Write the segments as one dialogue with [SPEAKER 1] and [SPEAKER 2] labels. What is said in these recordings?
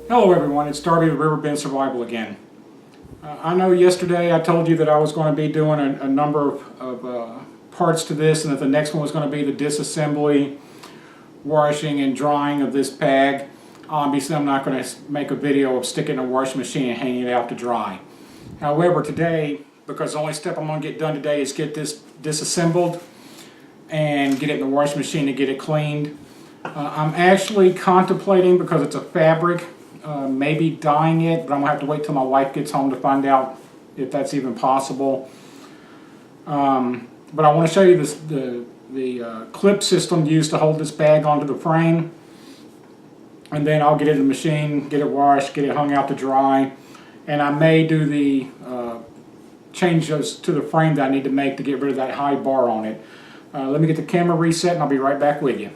[SPEAKER 1] Hello everyone, it's Darby with RiverBendSurvival again. I know yesterday I told you that I was going to be doing a number of parts to this, and that the next one was going to be the disassembly, washing and drying of this bag. Obviously I'm not going to make a video of sticking it in a washing machine and hanging it out to dry. However, today, because the only step I'm going to get done today is get this disassembled and get it in the washing machine to get it cleaned. I'm actually contemplating, because it's a fabric, maybe dyeing it, but I'm going to have to wait till my wife gets home to find out if that's even possible. But I want to show you this, the clip system used to hold this bag onto the frame, and then I'll get it in the machine, get it washed, get it hung out to dry, and I may do the changes to the frame that I need to make to get rid of that high bar on it. Let me get the camera reset and I'll be right back with you.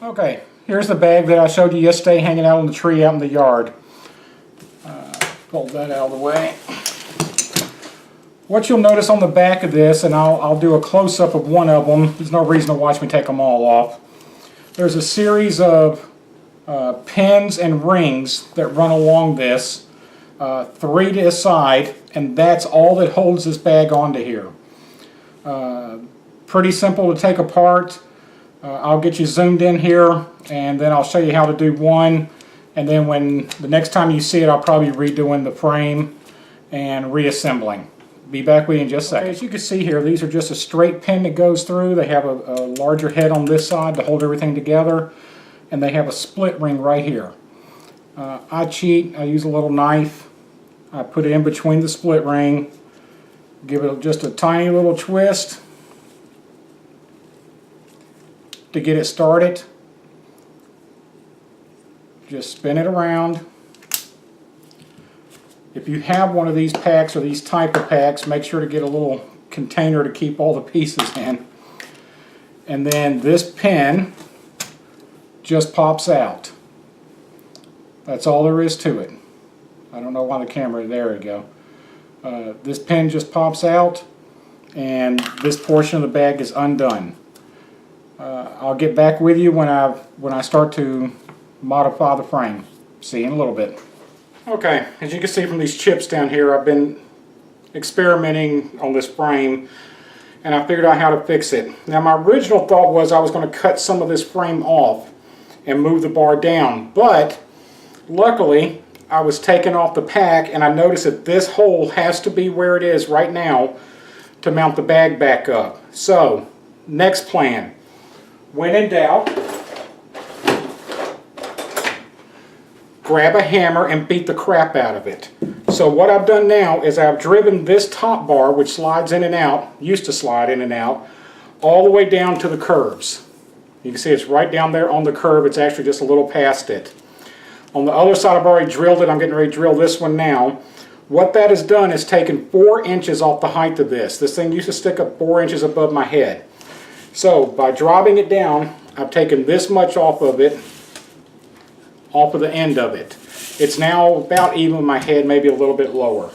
[SPEAKER 1] Okay, here's the bag that I showed you yesterday hanging out on the tree out in the yard. Pull that out of the way. What you'll notice on the back of this, and I'll do a close-up of one of them, there's no reason to watch me take them all off. There's a series of pins and rings that run along this, 3 to a side, and that's all that holds this bag onto here. Pretty simple to take apart. I'll get you zoomed in here, and then I'll show you how to do one, and then when the next time you see it, I'll probably be redoing the frame and reassembling. Be back with you in just a second. Okay, as you can see here, these are just a straight pin that goes through. They have a larger head on this side to hold everything together, and they have a split ring right here. I cheat. I use a little knife. I put it in between the split ring, give it just a tiny little twist to get it started. Just spin it around. If you have one of these packs or these type of packs, make sure to get a little container to keep all the pieces in. And then this pin just pops out. That's all there is to it. I don't know why the camera, there we go. This pin just pops out and this portion of the bag is undone. I'll get back with you when I start to modify the frame. See you in a little bit. Okay, as you can see from these chips down here, I've been experimenting on this frame and I figured out how to fix it. Now my original thought was I was going to cut some of this frame off and move the bar down, but luckily I was taking off the pack and I noticed that this hole has to be where it is right now to mount the bag back up. So, next plan. When in doubt, grab a hammer and beat the crap out of it. So what I've done now is I've driven this top bar, which slides in and out, used to slide in and out, all the way down to the curves. You can see it's right down there on the curve. It's actually just a little past it. On the other side I've already drilled it. I'm getting ready to drill this one now. What that has done is taken 4 inches off the height of this. This thing used to stick up 4 inches above my head. So by dropping it down, I've taken this much off of it, off of the end of it. It's now about even with my head, maybe a little bit lower.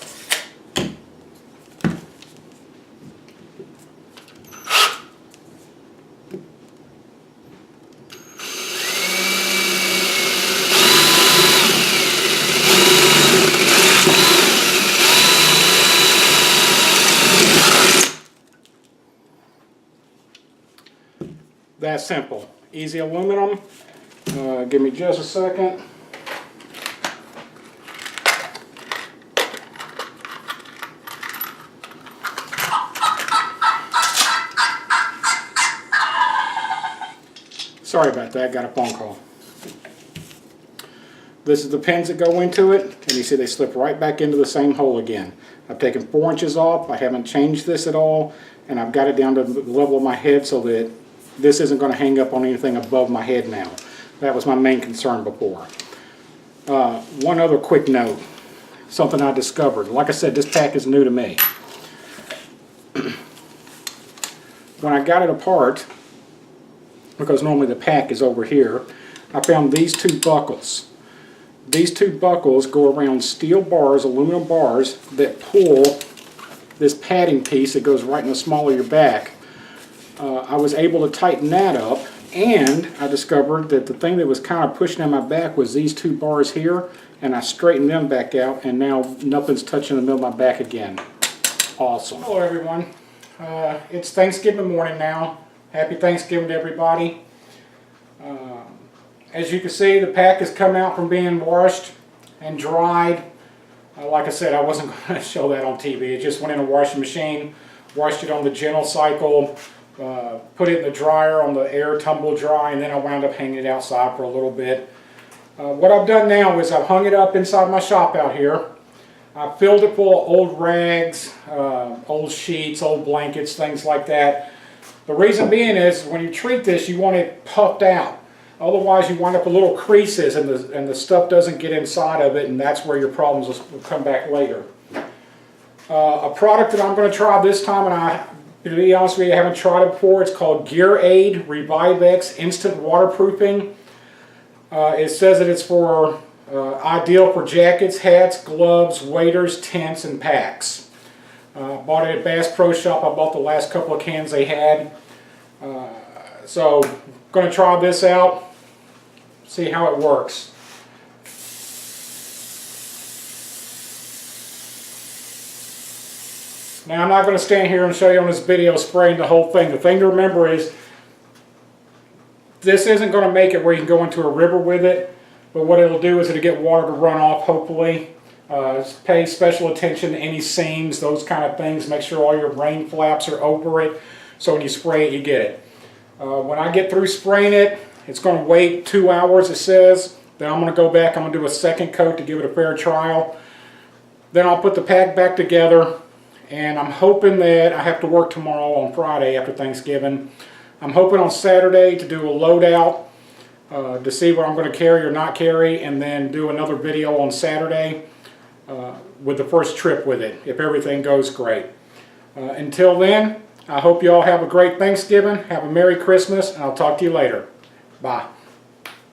[SPEAKER 1] That simple. Easy aluminum. Give me just a second. Sorry about that, got a phone call. This is the pins that go into it, and you see they slip right back into the same hole again. I've taken 4 inches off, I haven't changed this at all, and I've got it down to the level of my head so that this isn't going to hang up on anything above my head now. That was my main concern before. One other quick note, something I discovered. Like I said, this pack is new to me. When I got it apart, because normally the pack is over here, I found these 2 buckles. These 2 buckles go around steel bars, aluminum bars, that pull this padding piece that goes right in the small of your back. I was able to tighten that up And I discovered that the thing that was kind of pushing on my back was these two bars here, and I straightened them back out, and now nothing's touching the middle of my back again. Awesome. Hello everyone. It's Thanksgiving morning now. Happy Thanksgiving to everybody. As you can see, the pack has come out from being washed and dried. Like I said, I wasn't going to show that on TV. It just went in a washing machine, washed it on the gentle cycle, put it in the dryer on the air tumble dry, and then I wound up hanging it outside for a little bit. What I've done now is I've hung it up inside my shop out here. I filled it full of old rags, old sheets, old blankets, things like that. The reason being is when you treat this, you want it puffed out. Otherwise, you wind up with little creases and the stuff doesn't get inside of it, and that's where your problems will come back later. A product that I'm going to try this time, and to be honest with you, I haven't tried it before. It's called Gear Aid ReviveX Instant Waterproofing. It says that it's for ideal for jackets, hats, gloves, waders, tents, and packs. Bought it at Bass Pro Shop. I bought the last couple of cans they had. So going to try this out, see how it works. Now I'm not going to stand here and show you on this video spraying the whole thing. The thing to remember is this isn't going to make it where you can go into a river with it, but what it'll do is it'll get water to run off, hopefully. Pay special attention to any seams, those kind of things. Make sure all your rain flaps are over it, so when you spray it, you get it. When I get through spraying it, it's going to wait 2 hours, it says. Then I'm going to go back, I'm going to do a second coat to give it a fair trial. Then I'll put the pack back together, and I'm hoping that I have to work tomorrow on Friday after Thanksgiving. I'm hoping on Saturday to do a loadout to see what I'm going to carry or not carry, and then do another video on Saturday with the first trip with it, if everything goes great. Until then, I hope you all have a great Thanksgiving, have a Merry Christmas, and I'll talk to you later. Bye.